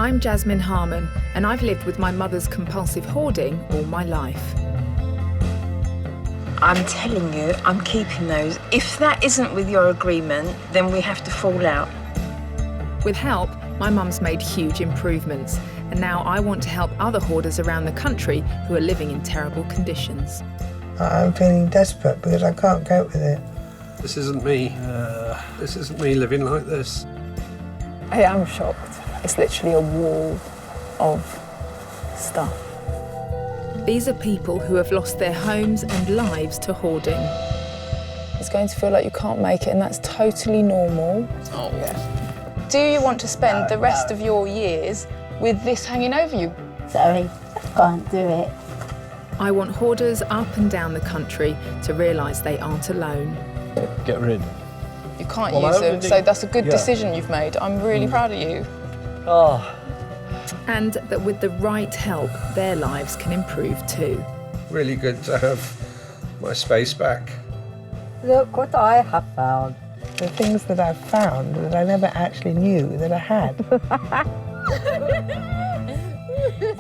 I'm Jasmine Harman, and I've lived with my mother's compulsive hoarding all my life. I'm telling you, I'm keeping those. If that isn't with your agreement, then we have to fall out. With help, my mum's made huge improvements, and now I want to help other hoarders around the country who are living in terrible conditions. I'm feeling desperate because I can't cope with it. This isn't me. This isn't me living like this. I am shocked. It's literally a wall of stuff. These are people who have lost their homes and lives to hoarding. It's going to feel like you can't make it, and that's totally normal. Oh, yeah. Do you want to spend the rest of your years with this hanging over you? Sorry, I can't do it. I want hoarders up and down the country to realise they aren't alone. Get rid. You can't use them, so that's a good decision you've made. I'm really proud of you. Oh. And that with the right help, their lives can improve too. Really good to have my space back. Look what I have found. The things that I've found that I never actually knew that I had.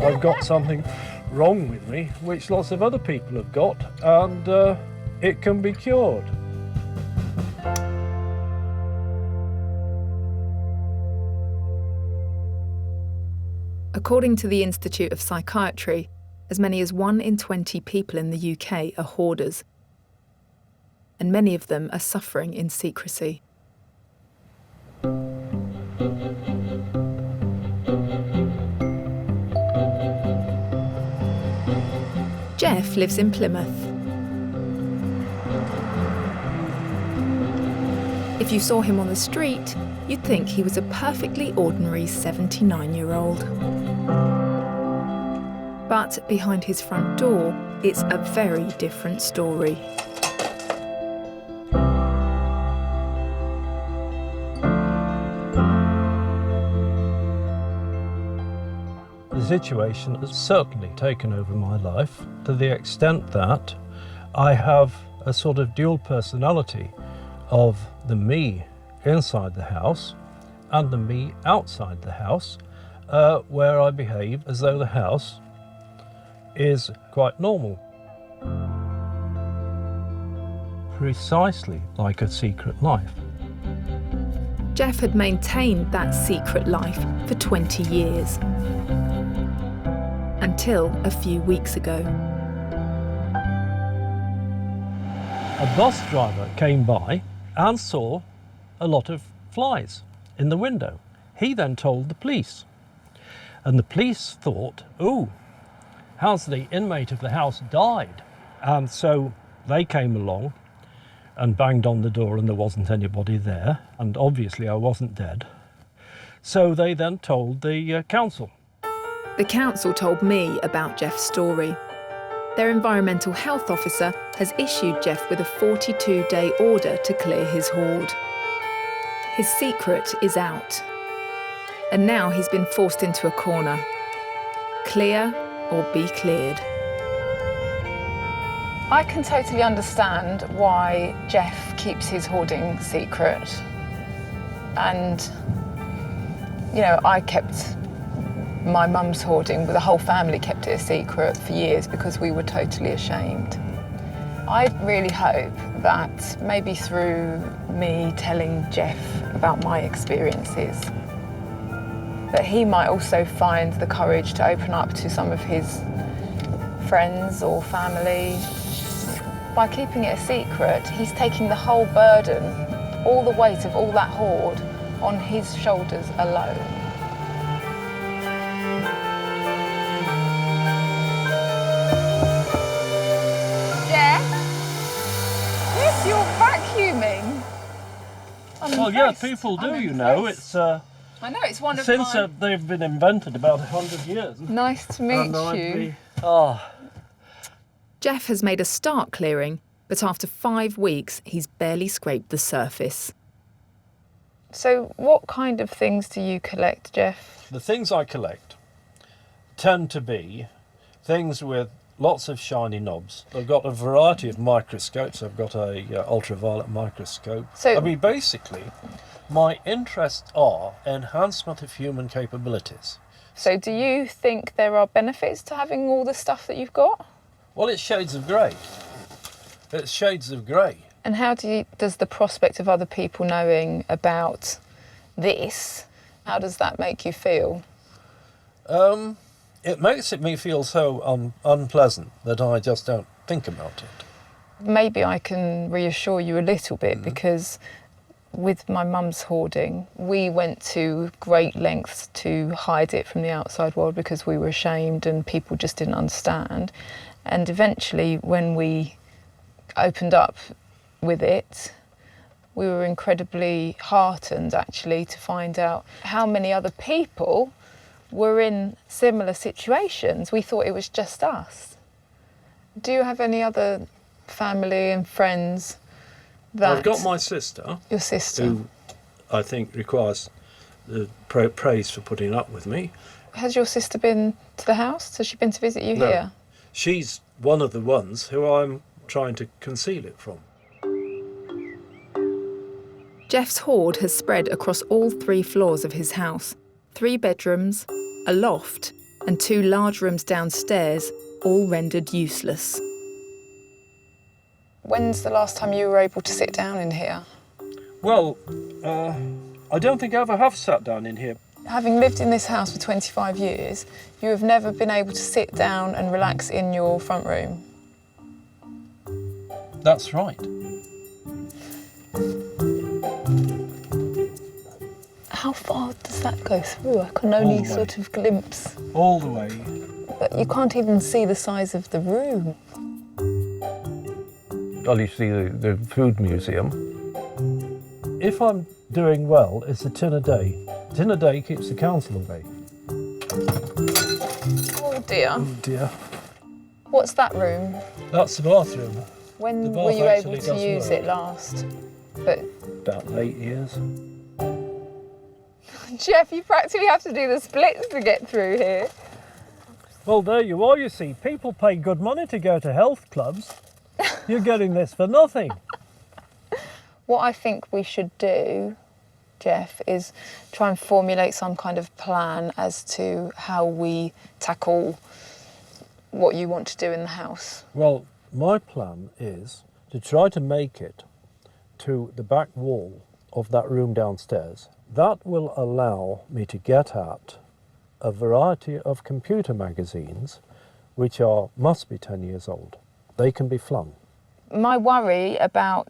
I've got something wrong with me, which lots of other people have got, and it can be cured. According to the Institute of Psychiatry, as many as 1 in 20 people in the UK are hoarders, and many of them are suffering in secrecy. Jeff lives in Plymouth. If you saw him on the street, you'd think he was a perfectly ordinary 79-year-old. But behind his front door, it's a very different story. The situation has certainly taken over my life to the extent that I have a sort of dual personality of the me inside the house and the me outside the house, where I behave as though the house is quite normal. Precisely like a secret life. Jeff had maintained that secret life for 20 years. Until a few weeks ago. A bus driver came by and saw a lot of flies in the window. He then told the police. And the police thought, oh, has the inmate of the house died? And so they came along and banged on the door, and there wasn't anybody there. And obviously I wasn't dead. So they then told the council. The council told me about Jeff's story. Their environmental health officer has issued Jeff with a 42-day order to clear his hoard. His secret is out. And now he's been forced into a corner. Clear or be cleared. I can totally understand why Jeff keeps his hoarding secret. And, you know, I kept my mum's hoarding, but the whole family kept it a secret for years because we were totally ashamed. I really hope that maybe through me telling Jeff about my experiences, that he might also find the courage to open up to some of his friends or family. By keeping it a secret, he's taking the whole burden, all the weight of all that hoard on his shoulders alone. Yes, you're vacuuming. Well, yeah, people do, you know. It's I know, it's one of since my... they've been invented about 100 years. Nice to meet you. Jeff has made a start clearing, but after 5 weeks, he's barely scraped the surface. So what kind of things do you collect, Jeff? The things I collect tend to be things with lots of shiny knobs. I've got a variety of microscopes. I've got a ultraviolet microscope. So, I mean, basically, my interests are enhancement of human capabilities. So do you think there are benefits to having all the stuff that you've got? Well, it's shades of grey. It's shades of grey. And how does the prospect of other people knowing about this, how does that make you feel? It makes me feel so unpleasant that I just don't think about it. Maybe I can reassure you a little bit, because with my mum's hoarding, we went to great lengths to hide it from the outside world because we were ashamed and people just didn't understand. And eventually, when we opened up with it, we were incredibly heartened actually to find out how many other people were in similar situations. We thought it was just us. Do you have any other family and friends that... I've got my sister. Your sister. Who I think requires the praise for putting up with me. Has your sister been to the house? Has she been to visit you No. here? She's one of the ones who I'm trying to conceal it from. Jeff's hoard has spread across all 3 floors of his house. 3 bedrooms, a loft, and 2 large rooms downstairs, all rendered useless. When's the last time you were able to sit down in here? Well, I don't think I ever have sat down in here. Having lived in this house for 25 years, you have never been able to sit down and relax in your front room. That's right. How far does that go through? I can only All the way. sort of glimpse. All the way. But you can't even see the size of the room. Well, you see the food museum. If I'm doing well, it's a tin a day. Tin a day keeps the council away. Oh dear. Oh dear. What's that room? That's the bathroom. When The were bath you able actually to does use work. it last? But About 8 years. Jeff, you practically have to do the splits to get through here. Well, there you are, you see. People pay good money to go to health clubs. You're getting this for nothing. What I think we should do, Jeff, is try and formulate some kind of plan as to how we tackle what you want to do in the house. Well, my plan is to try to make it to the back wall of that room downstairs. That will allow me to get at a variety of computer magazines which must be 10 years old. They can be flung. My worry about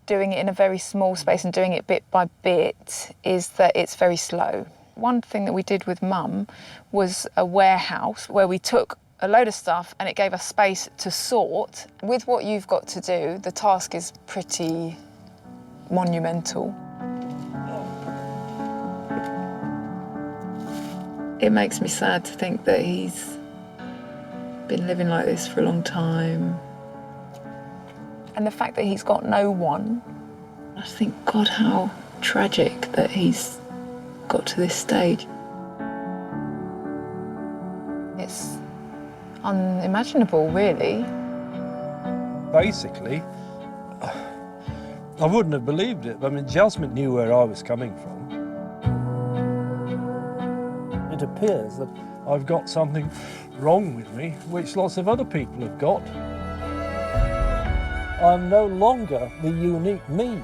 doing it in a very small space and doing it bit by bit is that it's very slow. One thing that we did with Mum was a warehouse where we took a load of stuff and it gave us space to sort. With what you've got to do, the task is pretty monumental. It makes me sad to think that he's been living like this for a long time. And the fact that he's got no one, I think, God, how tragic that he's got to this stage. It's unimaginable, really. Basically, I wouldn't have believed it. I mean, Jasmine knew where I was coming from. It appears that I've got something wrong with me, which lots of other people have got. I'm no longer the unique me.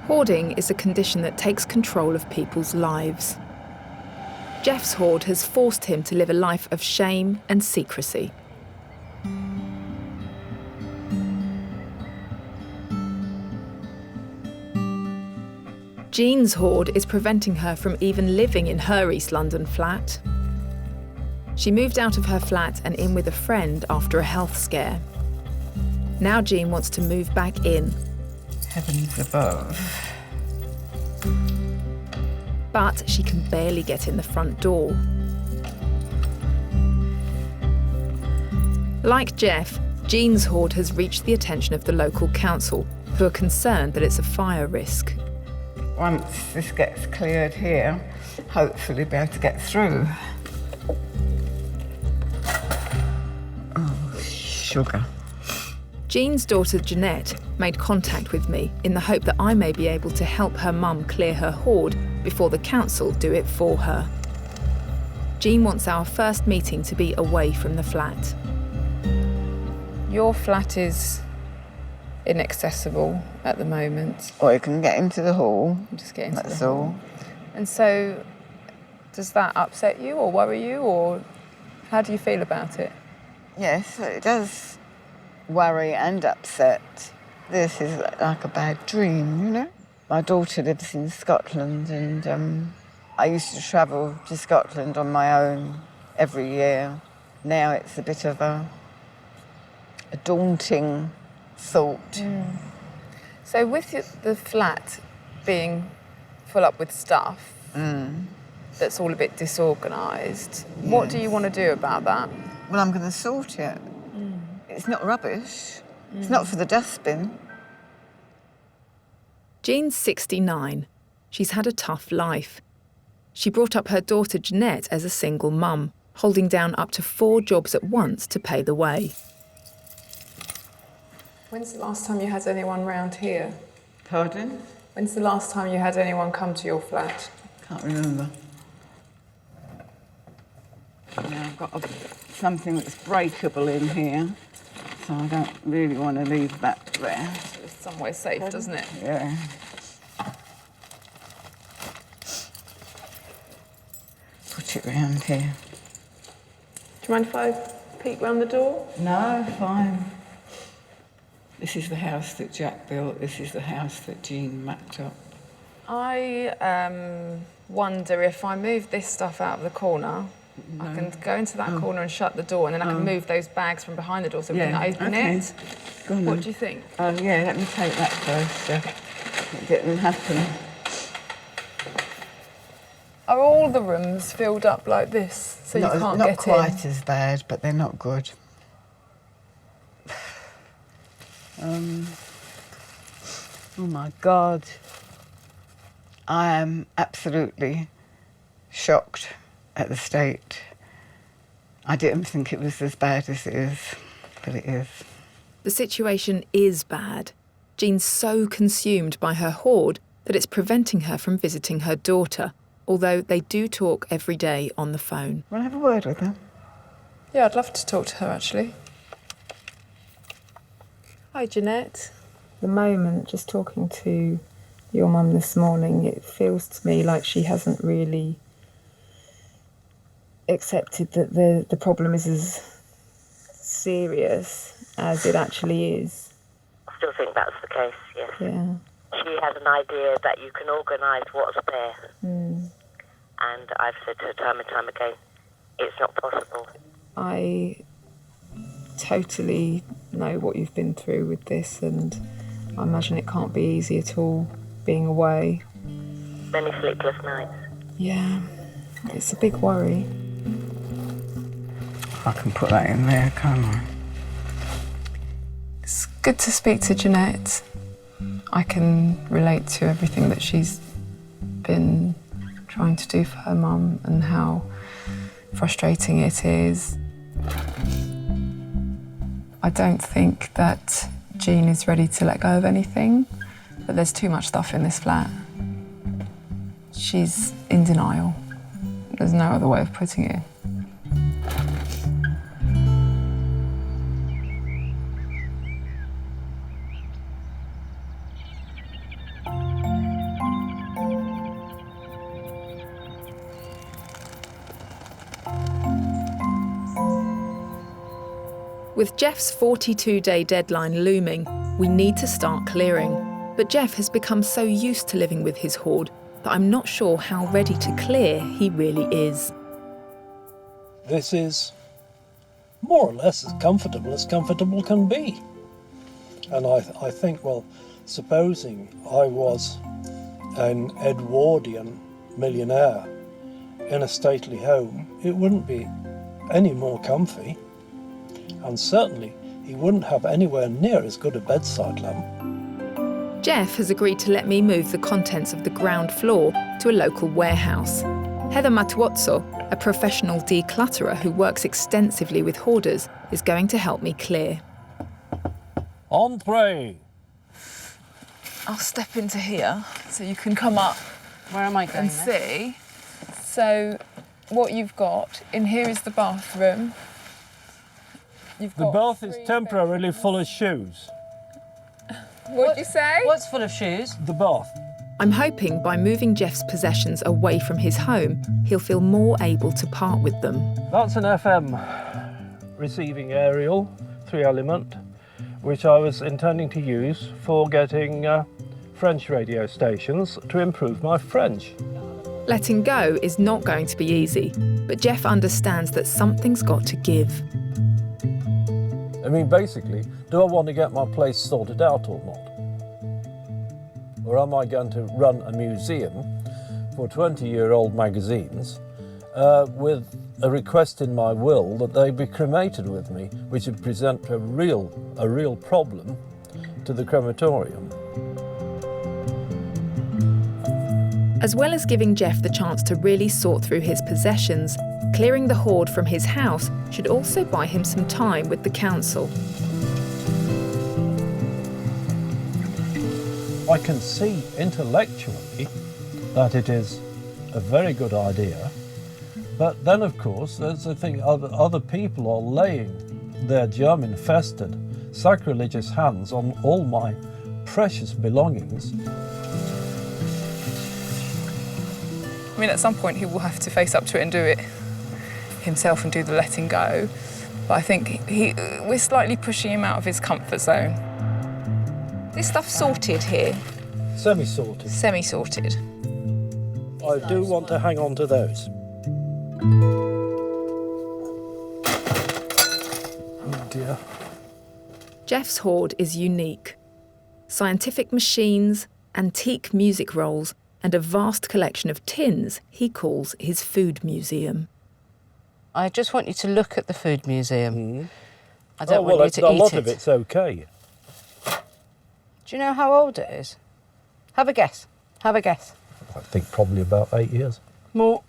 Hoarding is a condition that takes control of people's lives. Jeff's hoard has forced him to live a life of shame and secrecy. Jean's hoard is preventing her from even living in her East London flat. She moved out of her flat and in with a friend after a health scare. Now Jean wants to move back in. Heavens above. But she can barely get in the front door. Like Jeff, Jean's hoard has reached the attention of the local council, who are concerned that it's a fire risk. Once this gets cleared here, hopefully be able to get through. Oh, sugar. Jean's daughter Jeanette made contact with me in the hope that I may be able to help her mum clear her hoard before the council do it for her. Jean wants our first meeting to be away from the flat. Your flat is inaccessible at the moment. Or you can get into the hall. Just get into That's the hall. all. And so, does that upset you or worry you, or how do you feel about it? Yes, it does worry and upset. This is like a bad dream, you know? My daughter lives in Scotland, and I used to travel to Scotland on my own every year. Now it's a bit of a daunting thought. So with the flat being full up with stuff that's all a bit disorganised, what do you want to do about that? Well, I'm going to sort it. It's not rubbish. It's not for the dustbin. Jean's 69. She's had a tough life. She brought up her daughter Jeanette as a single mum, holding down up to 4 jobs at once to pay the way. When's the last time you had anyone round here? Pardon? When's the last time you had anyone come to your flat? Can't remember. Now I've got something that's breakable in here, so I don't really want to leave that there. It's somewhere safe, doesn't it? Yeah. Put it round here. Do you mind if I peek round the door? No, fine. This is the house that Jack built. This is the house that Jean mapped up. I wonder if I move this stuff out of the corner, I can go into that corner and shut the door, and then I can move those bags from behind the door so we can open it. Go on What then. do you think? Yeah, let me take that first. It didn't happen. Are all the rooms filled up like this so you can't not get quite in? as bad, but they're not good. Oh my God. I am absolutely shocked at the state. I didn't think it was as bad as it is, but it is. The situation is bad. Jean's so consumed by her hoard that it's preventing her from visiting her daughter, although they do talk every day on the phone. Want to have a word with her? Yeah, I'd love to talk to her, actually. Hi, Jeanette. The moment, just talking to your mum this morning, it feels to me like she hasn't really accepted that the problem is as serious as it actually is. I still think that's the case, yes. Yeah. She has an idea that you can organise what's there. And I've said to her time and time again, it's not possible. I totally know what you've been through with this, and I imagine it can't be easy at all being away. Many sleepless nights. Yeah, it's a big worry. I can put that in there, can't I? It's good to speak to Jeanette. I can relate to everything that she's been trying to do for her mum and how frustrating it is. I don't think that Jean is ready to let go of anything, but there's too much stuff in this flat. She's in denial. There's no other way of putting it. With Jeff's 42-day deadline looming, we need to start clearing. But Jeff has become so used to living with his hoard that I'm not sure how ready to clear he really is. This is more or less as comfortable can be. And I think, well, supposing I was an Edwardian millionaire in a stately home, it wouldn't be any more comfy. And certainly he wouldn't have anywhere near as good a bedside lamp. Jeff has agreed to let me move the contents of the ground floor to a local warehouse. Heather Matuozzo, a professional declutterer who works extensively with hoarders, is going to help me clear. Entree. I'll step into here so you can come up Where am I going and see. So what you've got in here is the bathroom. You've The got bath is 3 temporarily bedrooms. full of shoes. What'd you say? What's full of shoes? The bath. I'm hoping by moving Jeff's possessions away from his home, he'll feel more able to part with them. That's an FM receiving aerial, 3-element, which I was intending to use for getting French radio stations to improve my French. Letting go is not going to be easy, but Jeff understands that something's got to give. I mean, basically, do I want to get my place sorted out or not? Or am I going to run a museum for 20-year-old magazines with a request in my will that they be cremated with me, which would present a real problem to the crematorium? As well as giving Jeff the chance to really sort through his possessions, clearing the hoard from his house should also buy him some time with the council. I can see intellectually that it is a very good idea, but then of course there's the thing, other people are laying their germ-infested, sacrilegious hands on all my precious belongings. I mean, at some point he will have to face up to it and do it himself and do the letting go. But I think we're slightly pushing him out of his comfort zone. This stuff's sorted here. Semi-sorted. Semi-sorted. I do want to hang on to those. Oh dear. Jeff's hoard is unique. Scientific machines, antique music rolls, and a vast collection of tins he calls his food museum. I just want you to look at the food museum. Mm. I don't want you to eat a lot it. of it's okay. Do you know how old it is? Have a guess. Have a guess. I think probably about 8 years. More.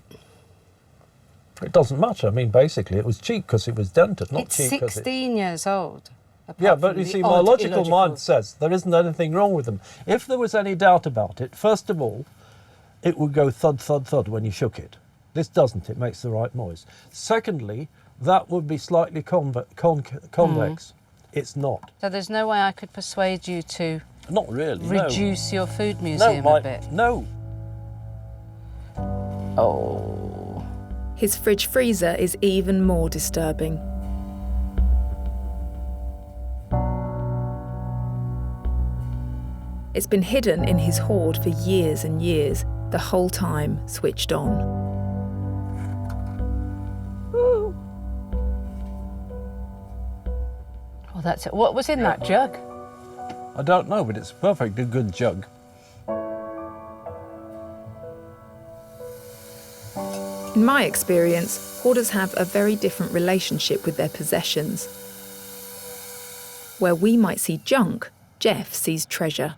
It doesn't matter. I mean, basically, it was cheap because it was dented, not It's cheap because 16 years old. Yeah, apart but from you the see, my odd logical illogical- mind says there isn't anything wrong with them. If there was any doubt about it, first of all, it would go thud, thud, thud when you shook it. This doesn't. It makes the right noise. Secondly, that would be slightly convex. It's not. So there's no way I could persuade you to Not really, reduce your food no. museum a bit? No. Oh. His fridge freezer is even more disturbing. It's been hidden in his hoard for years and years, the whole time switched on. Oh, that's it. What was in that jug? I don't know, but it's a perfectly good jug. In my experience, hoarders have a very different relationship with their possessions. Where we might see junk, Jeff sees treasure.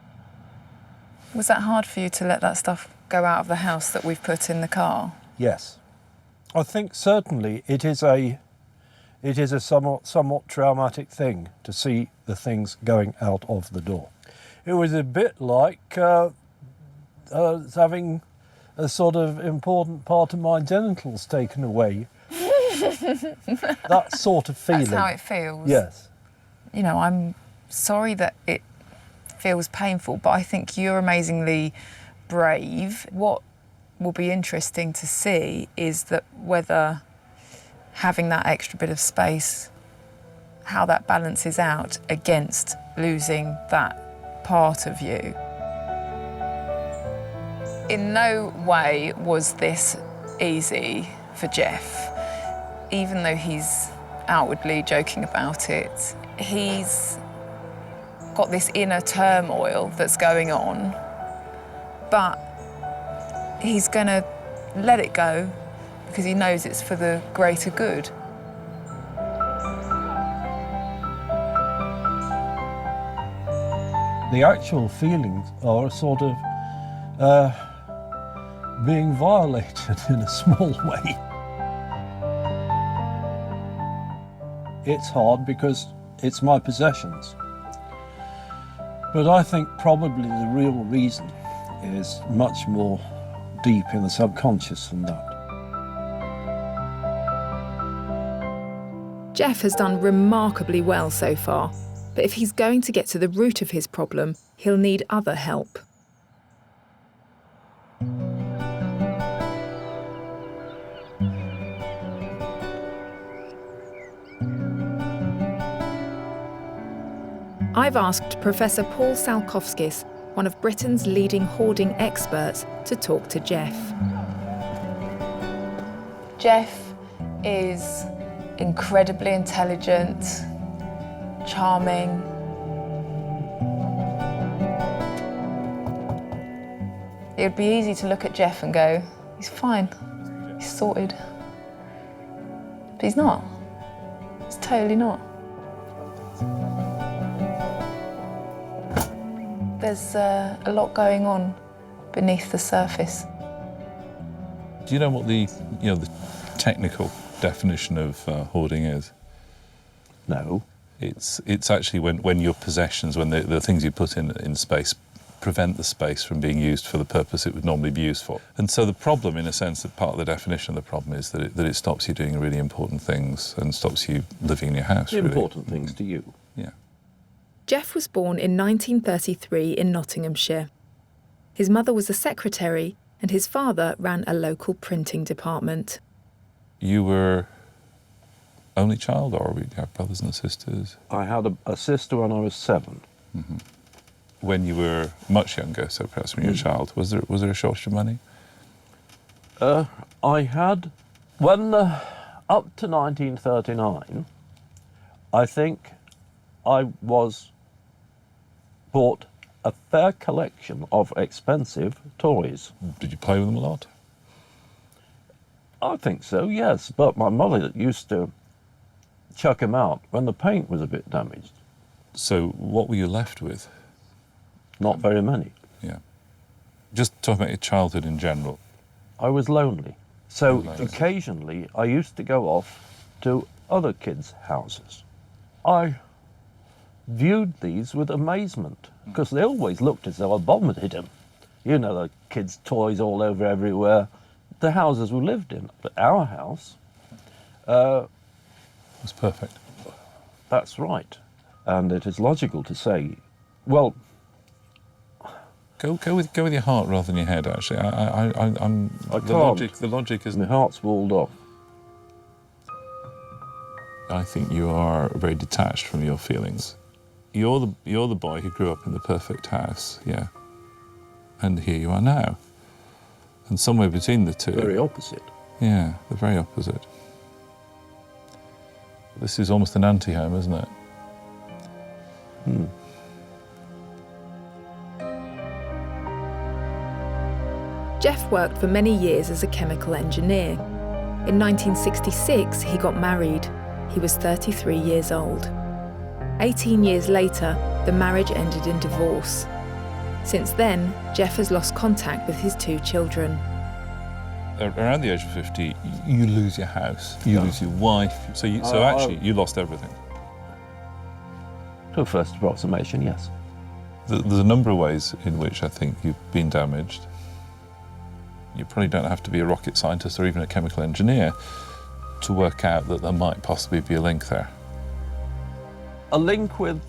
Was that hard for you to let that stuff go out of the house that we've put in the car? Yes. I think certainly it is a somewhat traumatic thing to see the things going out of the door. It was a bit like having a sort of important part of my genitals taken away. That sort of feeling. That's how it feels. Yes. You know, I'm sorry that it feels painful, but I think you're amazingly brave. What will be interesting to see is that whether having that extra bit of space, how that balances out against losing that part of you. In no way was this easy for Jeff. Even though he's outwardly joking about it, he's got this inner turmoil that's going on, but he's going to let it go because he knows it's for the greater good. The actual feelings are sort of being violated in a small way. It's hard because it's my possessions. But I think probably the real reason is much more deep in the subconscious than that. Jeff has done remarkably well so far, but if he's going to get to the root of his problem, he'll need other help. I've asked Professor Paul Salkowskis, one of Britain's leading hoarding experts, to talk to Jeff. Jeff is incredibly intelligent, charming. It would be easy to look at Jeff and go, he's fine, he's sorted. But he's not. He's totally not. There's a lot going on beneath the surface. Do you know what the technical definition of hoarding is? No. It's actually when your possessions, when the things you put in space prevent the space from being used for the purpose it would normally be used for. And so the problem, in a sense, that part of the definition of the problem is that it stops you doing really important things and stops you living in your house. Really. Important things to you? Yeah. Jeff was born in 1933 in Nottinghamshire. His mother was a secretary and his father ran a local printing department. You were only child, or did you have brothers and sisters? I had a sister when I was 7. Mm-hmm. When you were much younger, so perhaps when you were a child, was there a shortage of money? I had, when up to 1939, I think I bought a fair collection of expensive toys. Did you play with them a lot? I think so, yes, but my mother used to chuck them out when the paint was a bit damaged. So what were you left with? Not very many. Yeah. Just talking about your childhood in general. I was lonely. So occasionally I used to go off to other kids' houses. I viewed these with amazement because they always looked as though I vomited them. You know, the kids' toys all over everywhere. The houses we lived in. But our house was perfect. That's right. And it is logical to say, well, Go with your heart rather than your head. Actually, the logic is. My heart's walled off. I think you are very detached from your feelings. You're the boy who grew up in the perfect house, yeah. And here you are now. And somewhere between the two. Very opposite. Yeah, the very opposite. This is almost an anti-home, isn't it? Jeff worked for many years as a chemical engineer. In 1966, he got married. He was 33 years old. 18 years later, the marriage ended in divorce. Since then, Jeff has lost contact with his 2 children. Around the age of 50, you lose your house, you lose your wife, so actually you lost everything. To a first approximation, yes. There's a number of ways in which I think you've been damaged. You probably don't have to be a rocket scientist or even a chemical engineer to work out that there might possibly be a link there. A link with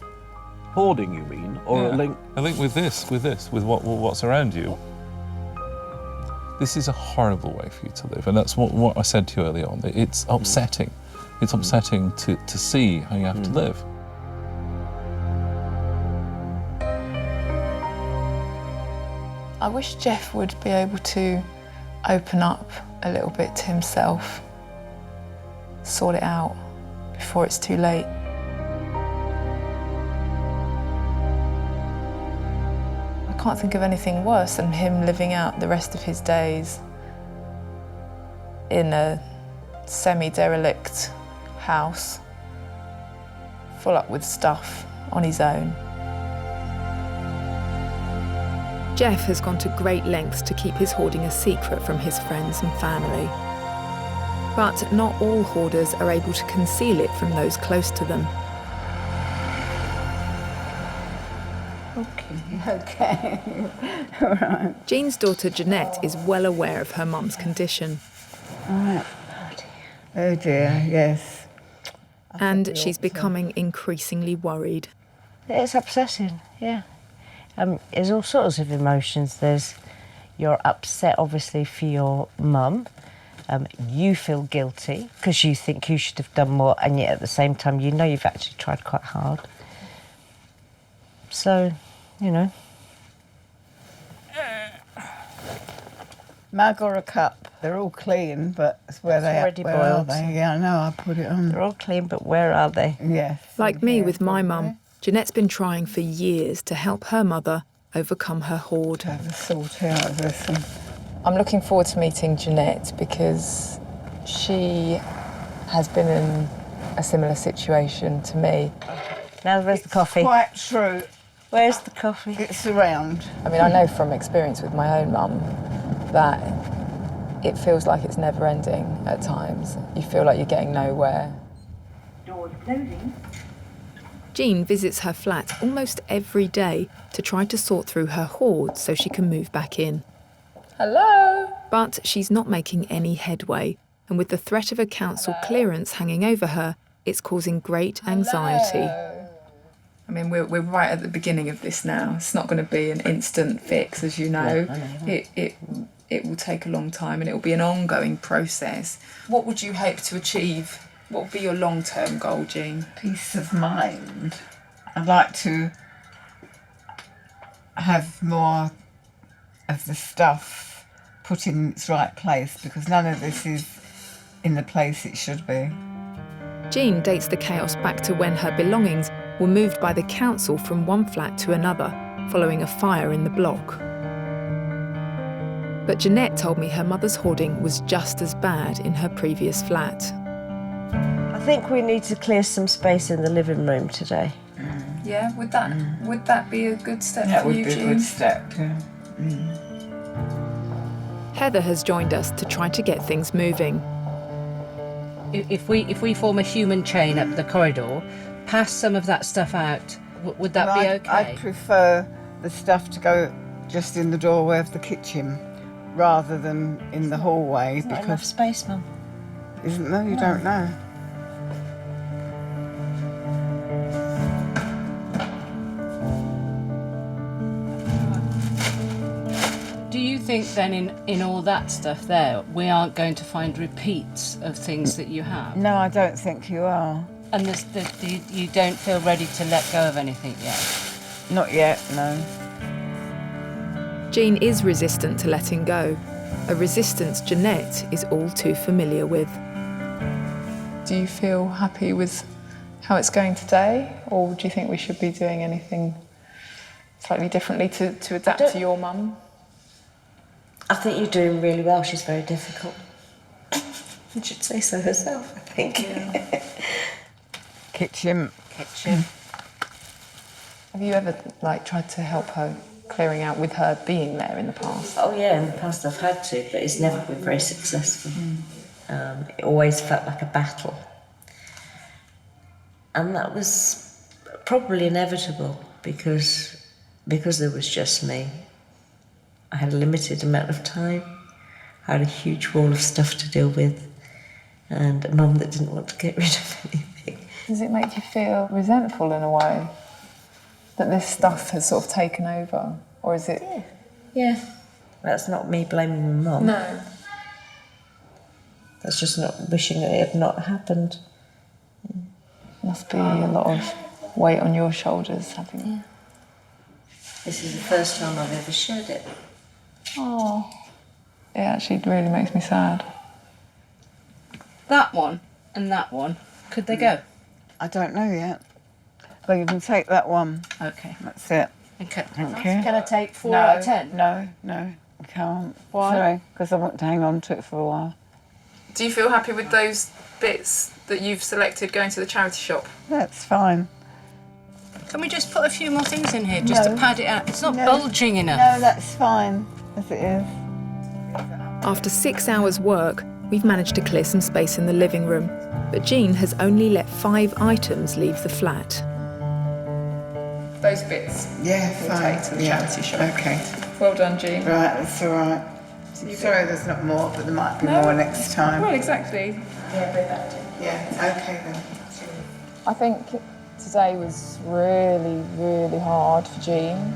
hoarding, you mean? Or a link with what's around you. This is a horrible way for you to live, and that's what I said to you earlier on. It's upsetting. It's upsetting to see how you have to live. I wish Jeff would be able to open up a little bit to himself, sort it out before it's too late. I can't think of anything worse than him living out the rest of his days in a semi-derelict house, full up with stuff on his own. Jeff has gone to great lengths to keep his hoarding a secret from his friends and family. But not all hoarders are able to conceal it from those close to them. Okay. Right. Jean's daughter Jeanette is well aware of her mum's condition. Right. Oh dear, yes. And she's becoming increasingly worried. It's upsetting, yeah. There's all sorts of emotions. You're upset, obviously, for your mum. You feel guilty because you think you should have done more, and yet at the same time, you know you've actually tried quite hard. So, you know. Mug or a cup? They're all clean, but it's where they already where are boiled. they? Yeah, I know. I put it on. They're all clean, but where are they? Yes. Like me with my mum, Jeanette's been trying for years to help her mother overcome her hoard. To have a sort out of this. I'm looking forward to meeting Jeanette because she has been in a similar situation to me. Now where's the coffee? Quite true. Where's the coffee? It's around. I mean, I know from experience with my own mum that it feels like it's never ending at times. You feel like you're getting nowhere. Doors closing. Jean visits her flat almost every day to try to sort through her hoard so she can move back in. Hello? But she's not making any headway, and with the threat of a council clearance hanging over her, it's causing great anxiety. I mean, we're right at the beginning of this now. It's not going to be an instant fix, as you know. It will take a long time and it will be an ongoing process. What would you hope to achieve? What would be your long-term goal, Jean? Peace of mind. I'd like to have more of the stuff put in its right place because none of this is in the place it should be. Jean dates the chaos back to when her belongings were moved by the council from one flat to another, following a fire in the block. But Jeanette told me her mother's hoarding was just as bad in her previous flat. I think we need to clear some space in the living room today. Yeah, would that be a good step That for would you, be a Jean? good step, yeah. Heather has joined us to try to get things moving. If we form a human chain up the corridor, pass some of that stuff out, would that be okay? I'd prefer the stuff to go just in the doorway of the kitchen rather than in the hallway Not enough because space, Mum. isn't there? You don't know. Do you think then in all that stuff there, we aren't going to find repeats of things that you have? No, I don't think you are. And you don't feel ready to let go of anything yet? Not yet, no. Jean is resistant to letting go, a resistance Jeanette is all too familiar with. Do you feel happy with how it's going today, or do you think we should be doing anything slightly differently to adapt to your mum? I think you're doing really well. She's very difficult. You should say so herself, I think. Yeah. Kitchen. Have you ever tried to help her clearing out with her being there in the past? Oh yeah, in the past I've had to, but it's never been very successful. It always felt like a battle. And that was probably inevitable because there was just me. I had a limited amount of time. I had a huge wall of stuff to deal with and a mum that didn't want to get rid of anything. Does it make you feel resentful in a way that this stuff has sort of taken over? Or is it... Yeah. That's not me blaming my mum. No. That's just not wishing that it had not happened. Must be a lot of weight on your shoulders, having... Yeah. This is the first time I've ever shared it. Oh. It actually really makes me sad. That one and that one, could they go? I don't know yet. Well, you can take that one. Okay. That's it. Okay. Thank you. Can I take 4 out of 10? No, I can't. Why? Sorry, because I want to hang on to it for a while. Do you feel happy with those bits that you've selected going to the charity shop? That's fine. Can we just put a few more things in here just to pad it out? It's not bulging enough. No, that's fine as it is. After 6 hours' work, we've managed to clear some space in the living room, but Jean has only let 5 items leave the flat. Those bits we'll take to the charity shop. Okay. Well done, Jean. Right, that's all right. Sorry there's not more, but there might be more next time. Well, exactly. Yeah, bring that in. Yeah, okay then. I think today was really, really hard for Jean.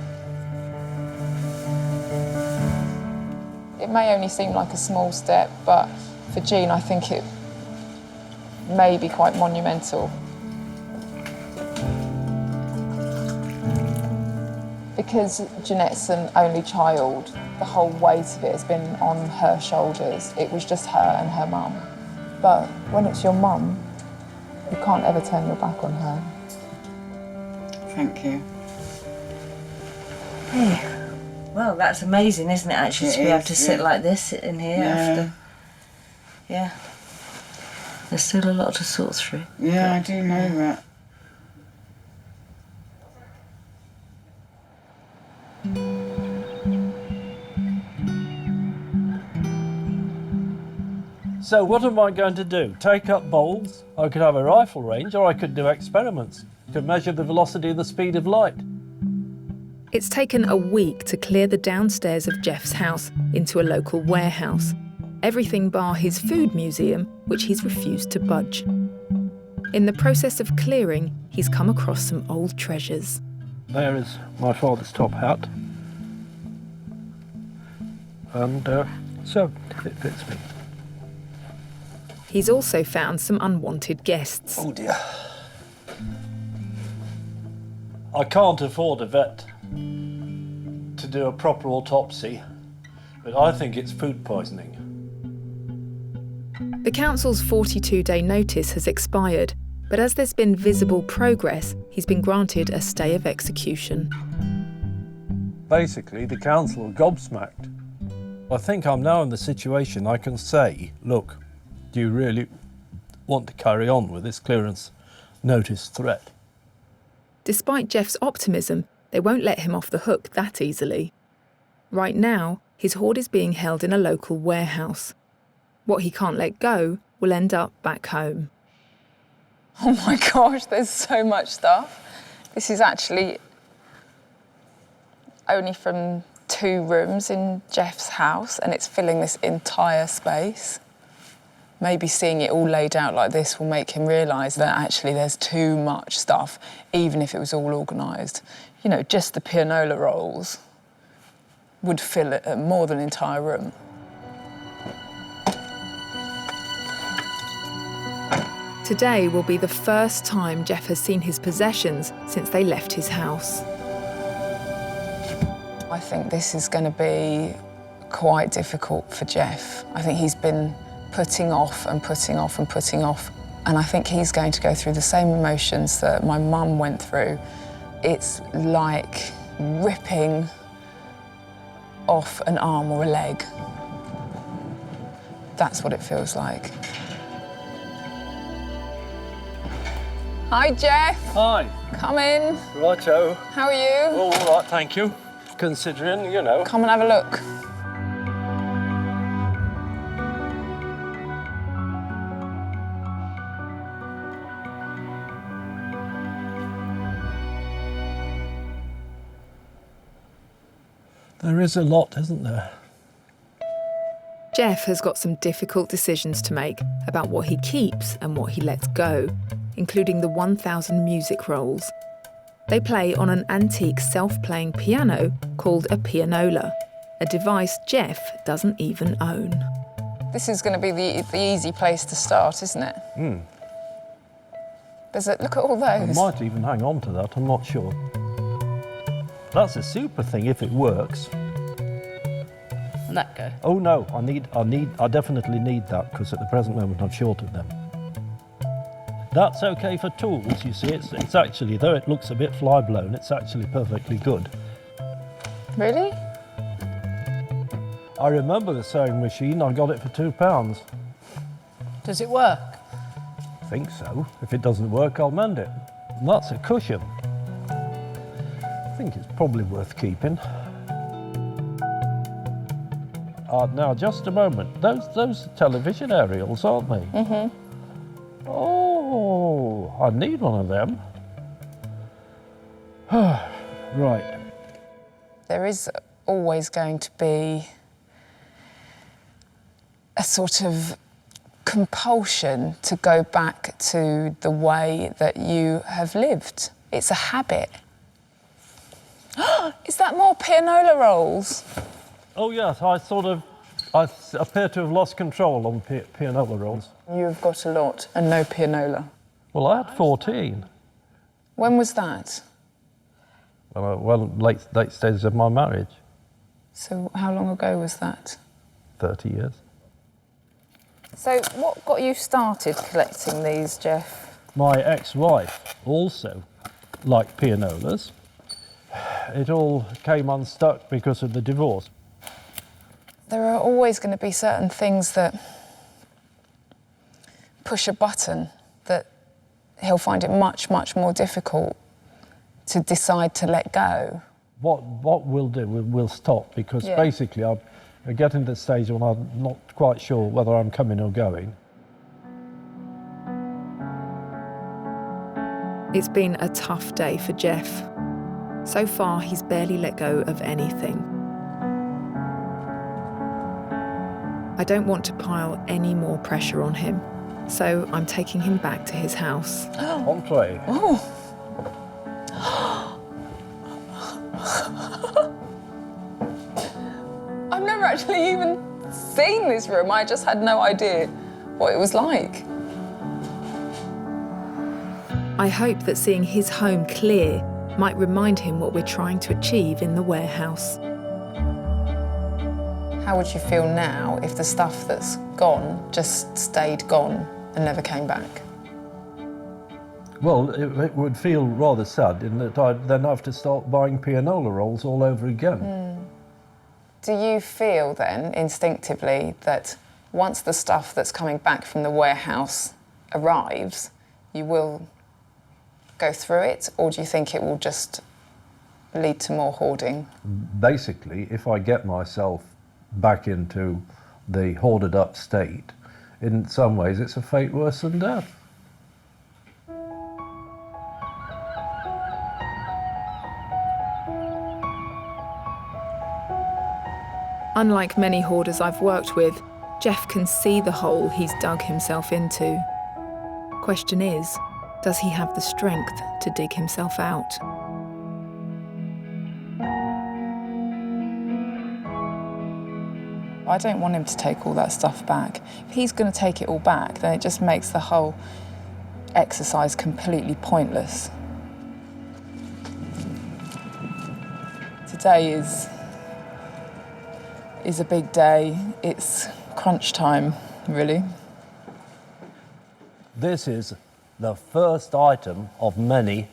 It may only seem like a small step, but for Jean, I think it may be quite monumental. Because Jeanette's an only child, the whole weight of it has been on her shoulders. It was just her and her mum. But when it's your mum, you can't ever turn your back on her. Thank you. Hey. Well, that's amazing, isn't it, actually, to be able to sit like this in here after... Yeah. There's still a lot to sort through. Yeah, I do know that. So what am I going to do? Take up bowls? I could have a rifle range, or I could do experiments. Could measure the velocity of the speed of light. It's taken a week to clear the downstairs of Jeff's house into a local warehouse. Everything bar his food museum, which he's refused to budge. In the process of clearing, he's come across some old treasures. There is my father's top hat. And so it fits me. He's also found some unwanted guests. Oh dear. I can't afford a vet to do a proper autopsy, but I think it's food poisoning. The council's 42-day notice has expired, but as there's been visible progress, he's been granted a stay of execution. Basically, the council are gobsmacked. I think I'm now in the situation I can say, look, do you really want to carry on with this clearance notice threat? Despite Jeff's optimism, they won't let him off the hook that easily. Right now, his hoard is being held in a local warehouse. What he can't let go will end up back home. Oh my gosh, there's so much stuff. This is actually only from 2 rooms in Jeff's house, and it's filling this entire space. Maybe seeing it all laid out like this will make him realise that actually there's too much stuff, even if it was all organised. You know, just the pianola rolls would fill it more than an entire room. Today will be the first time Jeff has seen his possessions since they left his house. I think this is going to be quite difficult for Jeff. I think he's been putting off and putting off and putting off, and I think he's going to go through the same emotions that my mum went through. It's like ripping off an arm or a leg. That's what it feels like. Hi, Jeff. Hi. Come in. Righto. How are you? All right, thank you. Considering, you know. Come and have a look. There is a lot, isn't there? Jeff has got some difficult decisions to make about what he keeps and what he lets go, including the 1,000 music rolls. They play on an antique self-playing piano called a pianola, a device Jeff doesn't even own. This is going to be the easy place to start, isn't it? Look at all those. I might even hang on to that, I'm not sure. That's a super thing if it works. And that go? Oh no, I definitely need that, because at the present moment I'm short of them. That's okay for tools, you see. It's actually, though it looks a bit fly-blown, it's actually perfectly good. Really? I remember the sewing machine, I got it for £2. Does it work? I think so. If it doesn't work, I'll mend it. And that's a cushion. think it's probably worth keeping. Now, just a moment. Those are television aerials, aren't they? Mm-hmm. Oh, I need one of them. Right. There is always going to be a sort of compulsion to go back to the way that you have lived. It's a habit. Is that more pianola rolls? Oh yes, I appear to have lost control on pianola rolls. You've got a lot and no pianola. Well, I had 14. When was that? Well, late stages of my marriage. So how long ago was that? 30 years. So what got you started collecting these, Jeff? My ex-wife also liked pianolas. It all came unstuck because of the divorce. There are always going to be certain things that push a button that he'll find it much, much more difficult to decide to let go. What we'll do, we'll stop, because Yeah. basically I get into the stage when I'm not quite sure whether I'm coming or going. It's been a tough day for Jeff. So far, he's barely let go of anything. I don't want to pile any more pressure on him, so I'm taking him back to his house. Entree. Oh. I've never actually even seen this room. I just had no idea what it was like. I hope that seeing his home clear might remind him what we're trying to achieve in the warehouse. How would you feel now if the stuff that's gone just stayed gone and never came back? Well, it would feel rather sad in that I'd then have to start buying pianola rolls all over again. Do you feel then, instinctively, that once the stuff that's coming back from the warehouse arrives, you will go through it, or do you think it will just lead to more hoarding? Basically, if I get myself back into the hoarded up state, in some ways it's a fate worse than death. Unlike many hoarders I've worked with, Jeff can see the hole he's dug himself into. Question is, does he have the strength to dig himself out? I don't want him to take all that stuff back. If he's going to take it all back, then it just makes the whole exercise completely pointless. Today is a big day. It's crunch time, really. This is the first item of many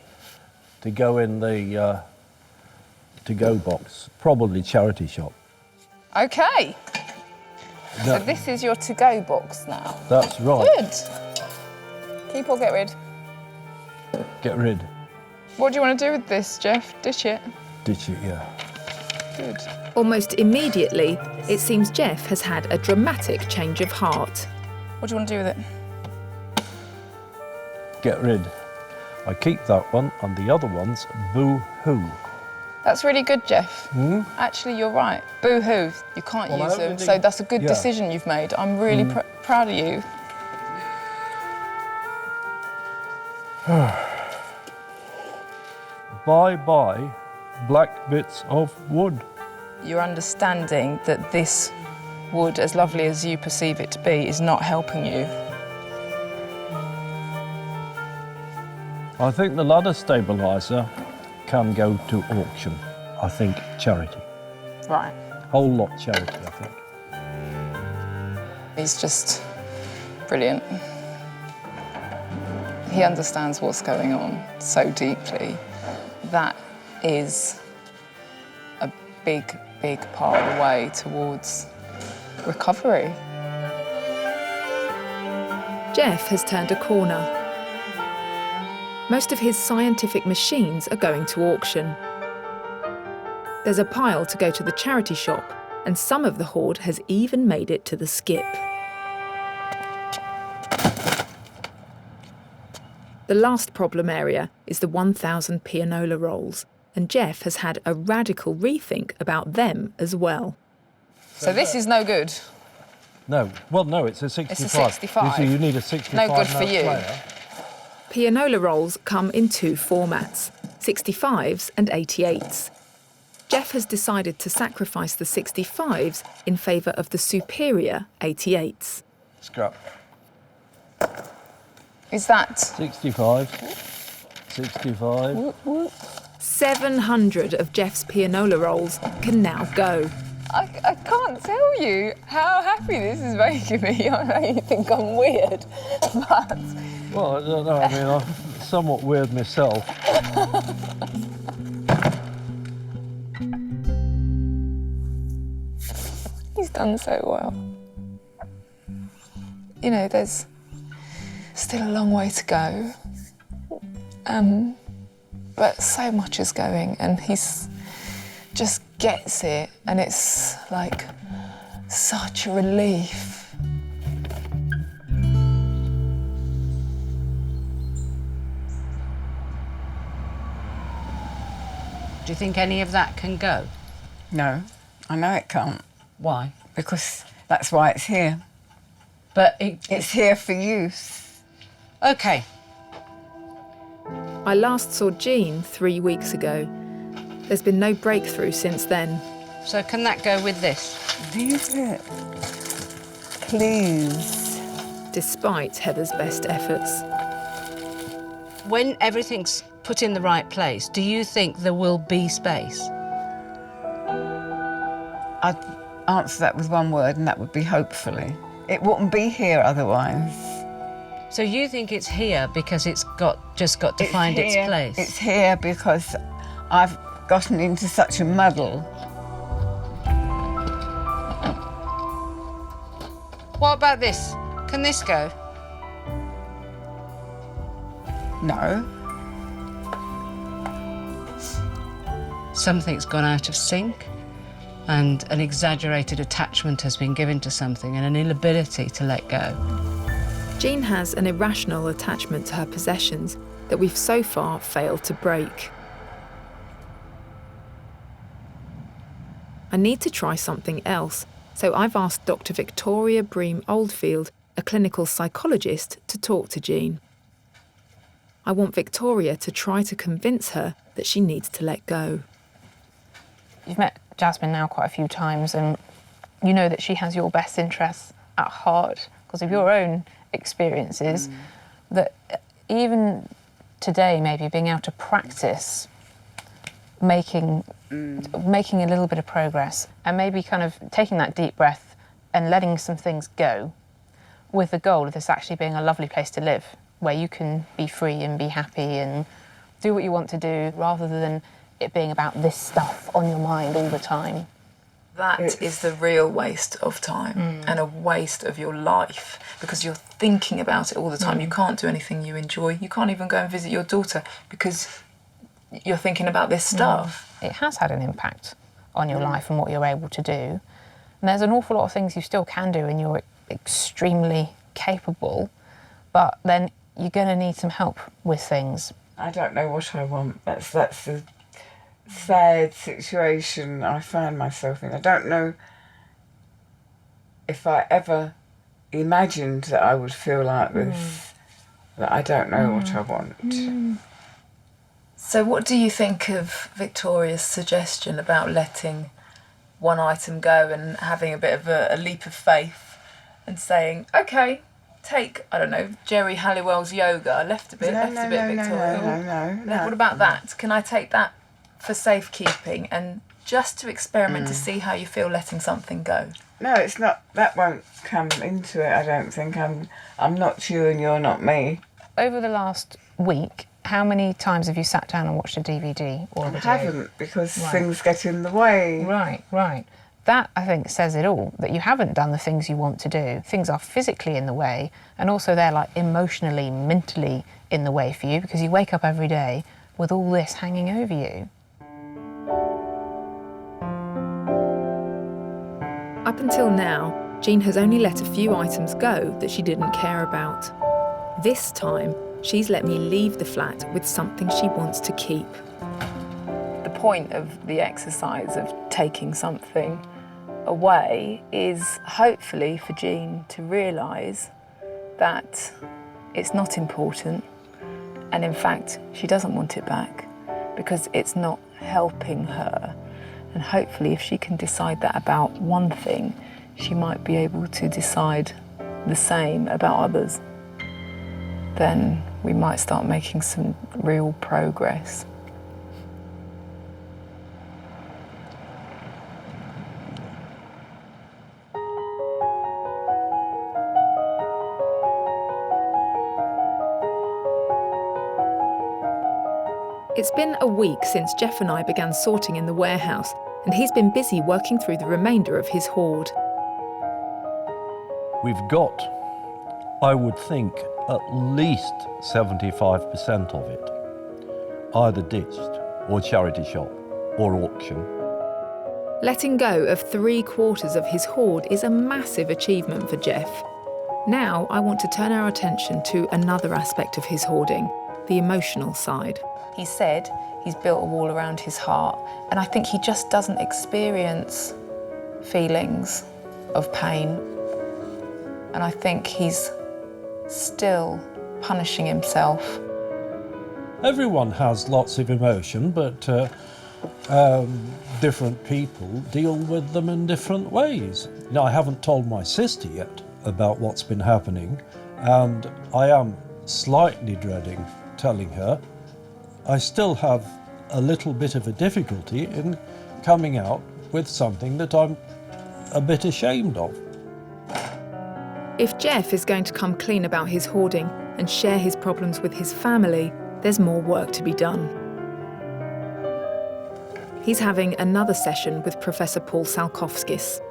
to go in the to-go box, probably charity shop. Okay. So That- this is your to-go box now. That's right. Good. Keep or get rid? Get rid. What do you want to do with this, Jeff? Dish it? Ditch it, yeah. Good. Almost immediately, it seems Jeff has had a dramatic change of heart. What do you want to do with it? Get rid. I keep that one, and the other one's boo-hoo. That's really good, Jeff. Actually, you're right. Boo-hoo. You can't Well, use I them, really- so that's a good yeah. decision you've made. I'm really proud of you. Bye-bye, black bits of wood. You're understanding that this wood, as lovely as you perceive it to be, is not helping you. I think the ladder stabiliser can go to auction. I think charity. Right. Whole lot charity, I think. He's just brilliant. He understands what's going on so deeply. That is a big, big part of the way towards recovery. Jeff has turned a corner. Most of his scientific machines are going to auction. There's a pile to go to the charity shop, and some of the hoard has even made it to the skip. The last problem area is the 1,000 pianola rolls, and Jeff has had a radical rethink about them as well. So this is no good. No, well, no, it's a 65. It's a 65. So you need a 65 No good for note you. player. Pianola rolls come in two formats, 65s and 88s. Jeff has decided to sacrifice the 65s in favour of the superior 88s. Scrap. Is that... 65. 65. 700 of Jeff's pianola rolls can now go. I can't tell you how happy this is making me. I know you think I'm weird, but... Well, I don't know, I mean, I'm somewhat weird myself. He's done so well. You know, there's still a long way to go. But so much is going, and he's just gets it, and it's like such a relief. Do you think any of that can go? No, I know it can't. Why? Because that's why it's here. But it's here for use. OK. I last saw Jean 3 weeks ago. There's been no breakthrough since then. So can that go with this? Leave it. Please. Despite Heather's best efforts. When everything's put in the right place, do you think there will be space? I'd answer that with one word, and that would be hopefully. It wouldn't be here otherwise. So you think it's here because it's just got to find its place? It's here because I've gotten into such a muddle. What about this? Can this go? No. Something's gone out of sync, and an exaggerated attachment has been given to something and an inability to let go. Jean has an irrational attachment to her possessions that we've so far failed to break. I need to try something else, so I've asked Dr. Victoria Bream Oldfield, a clinical psychologist, to talk to Jean. I want Victoria to try to convince her that she needs to let go. You've met Jasmine now quite a few times, and you know that she has your best interests at heart because of your own experiences, that even today maybe being able to practice making a little bit of progress and maybe kind of taking that deep breath and letting some things go with the goal of this actually being a lovely place to live where you can be free and be happy and do what you want to do rather than it being about this stuff on your mind all the time. That is the real waste of time and a waste of your life because you're thinking about it all the time. You can't do anything you enjoy. You can't even go and visit your daughter because you're thinking about this stuff. It has had an impact on your life and what you're able to do. And there's an awful lot of things you still can do and you're extremely capable, but then you're going to need some help with things. I don't know what I want. That's the sad situation I find myself in. I don't know if I ever imagined that I would feel like this. That I don't know what I want. So what do you think of Victoria's suggestion about letting one item go and having a bit of a leap of faith and saying, OK, take, I don't know, Jerry Halliwell's yoga. I left a bit, Victoria. No. What about that? Can I take that for safekeeping and just to experiment to see how you feel letting something go? No, it's not. That won't come into it, I don't think. I'm not you and you're not me. Over the last week, how many times have you sat down and watched a DVD or a video? I haven't, because things get in the way. Right. That, I think, says it all, that you haven't done the things you want to do. Things are physically in the way, and also they're like emotionally, mentally in the way for you, because you wake up every day with all this hanging over you. Up until now, Jean has only let a few items go that she didn't care about. This time, she's let me leave the flat with something she wants to keep. The point of the exercise of taking something away is hopefully for Jean to realise that it's not important, and in fact she doesn't want it back because it's not helping her. And hopefully if she can decide that about one thing, she might be able to decide the same about others. Then we might start making some real progress. It's been a week since Jeff and I began sorting in the warehouse, and he's been busy working through the remainder of his hoard. We've got, I would think, at least 75% of it either ditched or charity shop or auction. Letting go of 3/4 of his hoard is a massive achievement for Jeff. Now I want to turn our attention to another aspect of his hoarding, the emotional side. He said he's built a wall around his heart, and I think he just doesn't experience feelings of pain. And I think he's still punishing himself. Everyone has lots of emotion, but different people deal with them in different ways. Now, I haven't told my sister yet about what's been happening, and I am slightly dreading telling her. I still have a little bit of a difficulty in coming out with something that I'm a bit ashamed of. If Jeff is going to come clean about his hoarding and share his problems with his family, there's more work to be done. He's having another session with Professor Paul Salkowskis.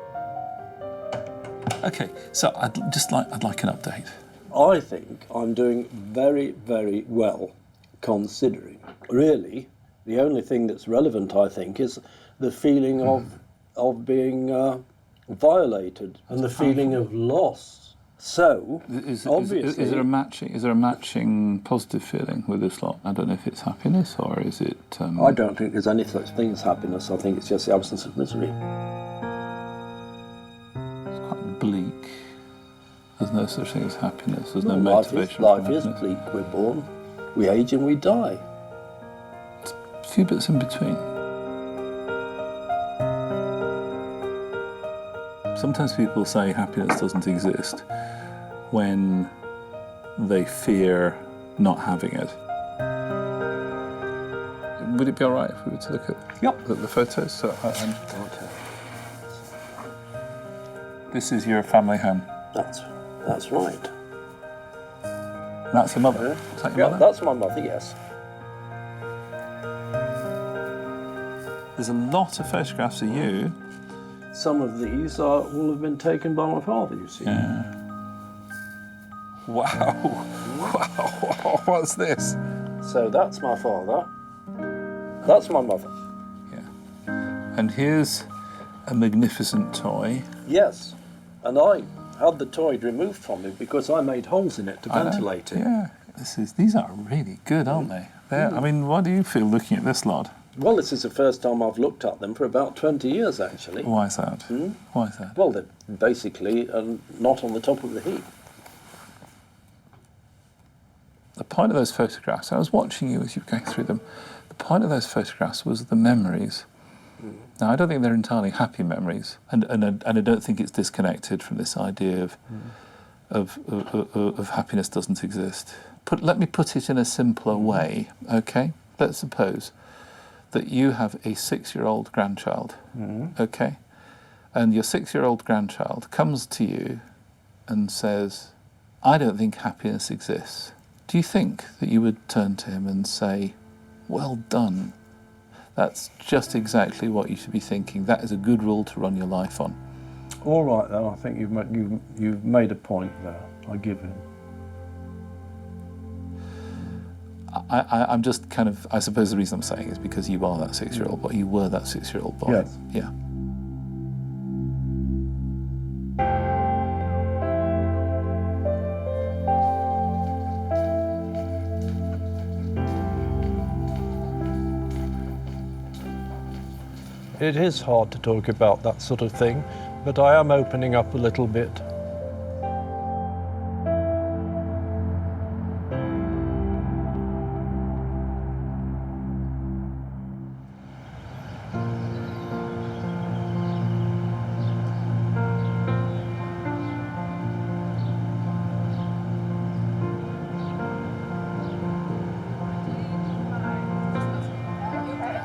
Okay, so I'd like an update. I think I'm doing very, very well, considering. Really, the only thing that's relevant, I think, is the feeling of being violated and the feeling of loss. So, obviously, is there a matching positive feeling with this lot? I don't know if it's happiness or is it. I don't think there's any such thing as happiness. I think it's just the absence of misery. It's quite bleak. There's no such thing as happiness. There's no life motivation. Life is bleak. We're born, we age, and we die. A few bits in between. Sometimes people say happiness doesn't exist when they fear not having it. Would it be all right if we were to look at the photos? So, okay. This is your family home. That's right. That's your mother. Is that your mother? That's my mother. Yes. There's a lot of photographs of you. Some of these will have been taken by my father, you see. Yeah. Wow. Wow. What's this? So that's my father. That's my mother. Yeah. And here's a magnificent toy. Yes. And I had the toy removed from me because I made holes in it to ventilate it. Yeah. These are really good, aren't they? I mean, what do you feel looking at this lot? Well, this is the first time I've looked at them for about 20 years, actually. Why is that? Why is that? Well, they're basically not on the top of the heap. The point of those photographs, I was watching you as you were going through them, the point of those photographs was the memories. Now, I don't think they're entirely happy memories, and I don't think it's disconnected from this idea of happiness doesn't exist. Let me put it in a simpler way, okay? Let's suppose that you have a 6-year-old grandchild, okay? And your 6-year-old grandchild comes to you and says, I don't think happiness exists. Do you think that you would turn to him and say, well done? That's just exactly what you should be thinking. That is a good rule to run your life on. All right, then. I think you've made a point there. I give in. I'm just kind of, I suppose the reason I'm saying is because you are that 6-year-old boy. You were that 6-year-old boy. Yes. Yeah. It is hard to talk about that sort of thing, but I am opening up a little bit.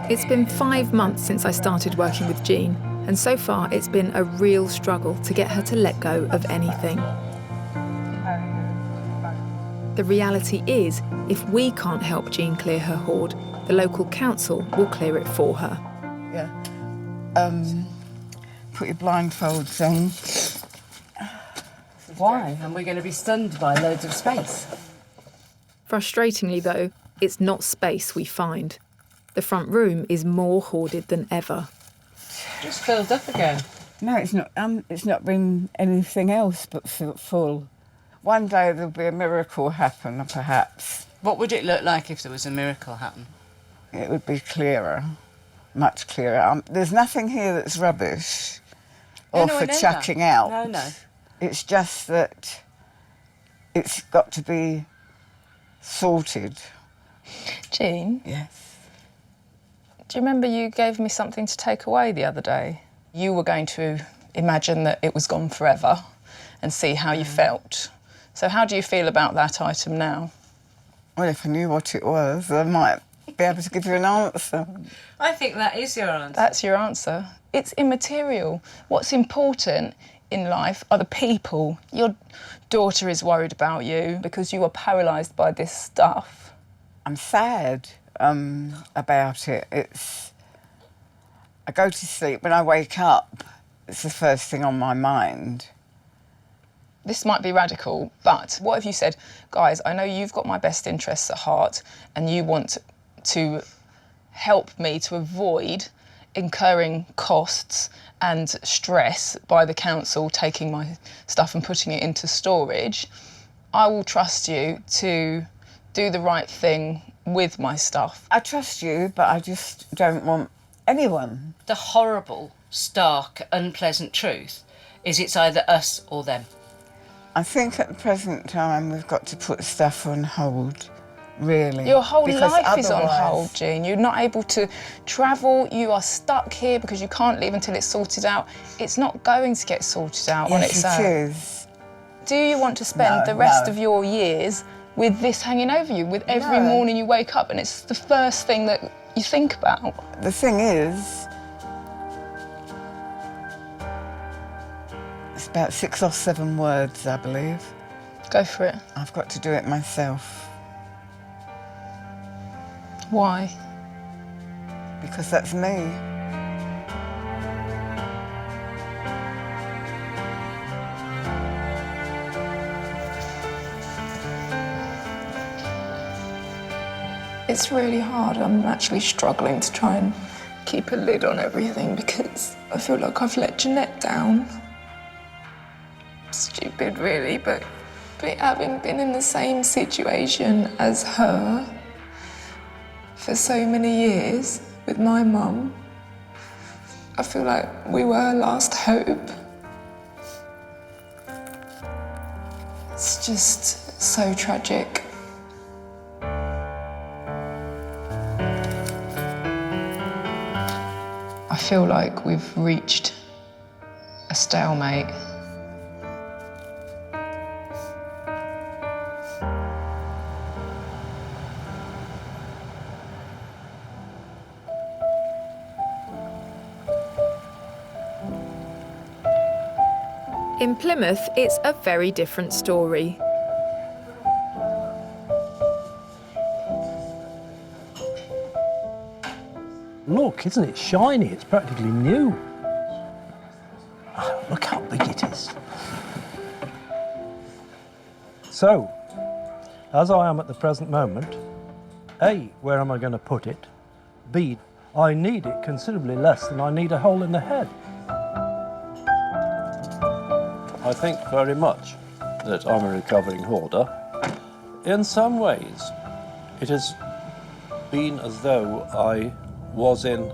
It's been 5 months since I started working with Jean, and so far it's been a real struggle to get her to let go of anything. The reality is, if we can't help Jean clear her hoard, the local council will clear it for her. Yeah. Put your blindfolds on. Why? And we're going to be stunned by loads of space. Frustratingly though, it's not space we find. The front room is more hoarded than ever. Just filled up again. No, it's not been anything else but full. One day there'll be a miracle happen, perhaps. What would it look like if there was a miracle happen? It would be clearer, much clearer. There's nothing here that's rubbish or for chucking out. No, no. It's just that it's got to be sorted. Jean? Yes. Do you remember you gave me something to take away the other day? You were going to imagine that it was gone forever and see how you felt. So how do you feel about that item now? Well, if I knew what it was, I might be able to give you an answer. I think that is your answer. That's your answer. It's immaterial. What's important in life are the people. Your daughter is worried about you because you are paralysed by this stuff. I'm sad about it. I go to sleep, when I wake up, it's the first thing on my mind. This might be radical, but what if you said, guys, I know you've got my best interests at heart and you want to help me to avoid incurring costs and stress by the council taking my stuff and putting it into storage. I will trust you to do the right thing with my stuff. I trust you, but I just don't want anyone. The horrible, stark, unpleasant truth is it's either us or them. I think at the present time we've got to put stuff on hold, really. Your whole because life is on otherwise- hold, Jean. You're not able to travel. You are stuck here because you can't leave until it's sorted out. It's not going to get sorted out on its Yes, own. it is. Do you want to spend No, the rest no. of your years with this hanging over you, with every No. morning you wake up and it's the first thing that you think about? The thing is, it's about 6 or 7 words, I believe. Go for it. I've got to do it myself. Why? Because that's me. It's really hard. I'm actually struggling to try and keep a lid on everything because I feel like I've let Jeanette down. Stupid, really, but having been in the same situation as her for so many years with my mum, I feel like we were her last hope. It's just so tragic. I feel like we've reached a stalemate. In Plymouth, it's a very different story. Look, isn't it shiny? It's practically new. Oh, look how big it is. So, as I am at the present moment, A, where am I going to put it? B, I need it considerably less than I need a hole in the head. I think very much that I'm a recovering hoarder. In some ways, it has been as though I was in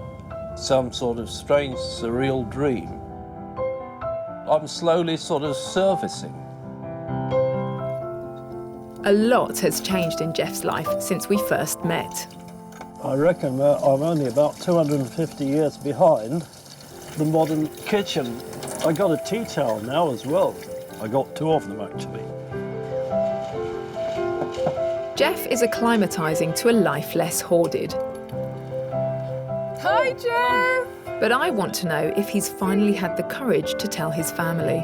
some sort of strange, surreal dream, I'm slowly sort of surfacing. A lot has changed in Jeff's life since we first met. I reckon I'm only about 250 years behind the modern kitchen. I got a tea towel now as well. I got 2 of them actually. Jeff is acclimatising to a life less hoarded. Hi, Jeff! But I want to know if he's finally had the courage to tell his family.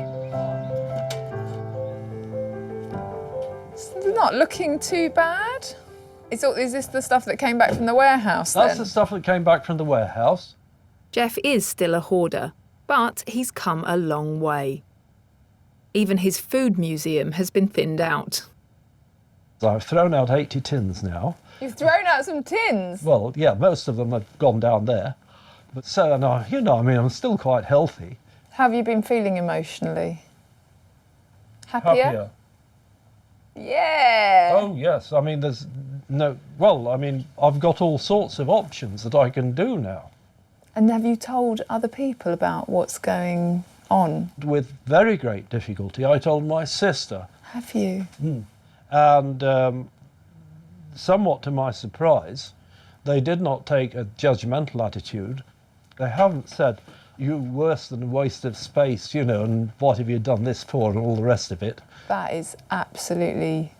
It's not looking too bad. Is this the stuff that came back from the warehouse then? That's the stuff that came back from the warehouse. Jeff is still a hoarder, but he's come a long way. Even his food museum has been thinned out. I've thrown out 80 tins now. You've thrown out some tins? Well, yeah, most of them have gone down there. But so, no, you know, I mean, I'm still quite healthy. How have you been feeling emotionally? Happier? Yeah! Oh, yes. I mean, there's no... Well, I mean, I've got all sorts of options that I can do now. And have you told other people about what's going on? With very great difficulty, I told my sister. Have you? And somewhat to my surprise, they did not take a judgmental attitude. They haven't said, "You worse than a waste of space, you know, and what have you done this for," and all the rest of it. That is absolutely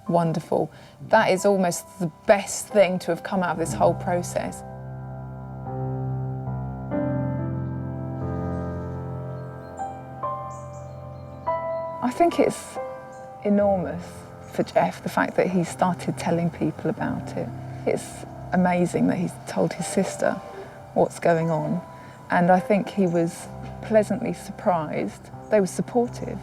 wonderful. That is almost the best thing to have come out of this whole process. I think it's enormous for Jeff, the fact that he started telling people about it. It's amazing that he's told his sister what's going on. And I think he was pleasantly surprised. They were supportive.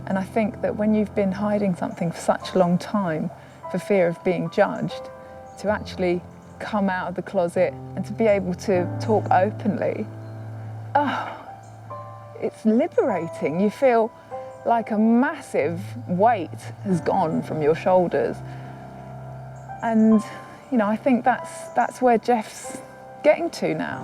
And I think that when you've been hiding something for such a long time for fear of being judged, to actually come out of the closet and to be able to talk openly, it's liberating. You feel like a massive weight has gone from your shoulders. And, you know, I think that's where Jeff's getting to now.